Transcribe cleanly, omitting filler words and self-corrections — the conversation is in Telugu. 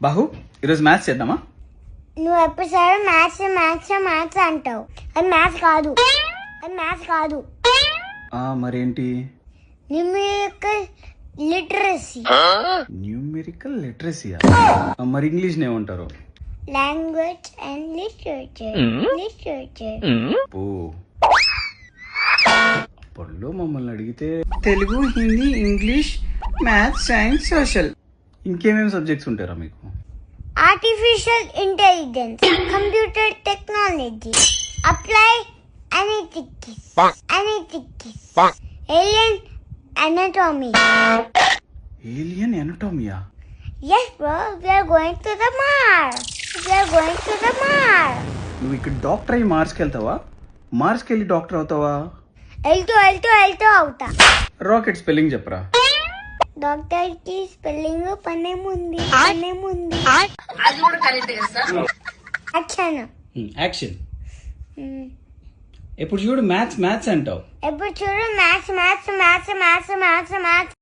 బాహు ఈరోజు మ్యాథ్స్ చేద్దామా? నువ్వు ఎప్పుడుసారి మ్యాథ్స్ మ్యాథ్స్ మ్యాథ్స్ అంటావు. అది మ్యాథ్స్ కాదు, అది మ్యాథ్స్ కాదు. మరేంటి? Numerical literacy. న్యూమెరికల్ లిటరసీయా? మరి ఇంగ్లీష్ ఏమంటారు? Language and literature. లిటరేచర్. ఓ అప్పట్లో మమ్మల్ని అడిగితే Telugu, Hindi, English, maths, science, social ఇంకేమేమి సబ్జెక్ట్స్ ఉంటారా మీకు? Artificial intelligence, computer technology, apply analytics, alien anatomy. Alien ఎనటామియా? Yes bro, we are going to the Mars. We are going to the Mars. నువ్వు ఇక్కడ డాక్టర్ అయ్యి మార్స్కి వెళ్తావా? మార్స్కి వెళ్ళి డాక్టర్ అవుతావా? వెళ్తూ అవుతా. రాకెట్ స్పెల్లింగ్ చెప్పరా? డాక్టర్ కి స్పెల్లింగ్ పనేముంది. యాక్షన్. ఎప్పుడు చూడు మ్యాథ్స్ మ్యాథ్స్ అంటావు. ఎప్పుడు చూడు maths maths maths maths maths maths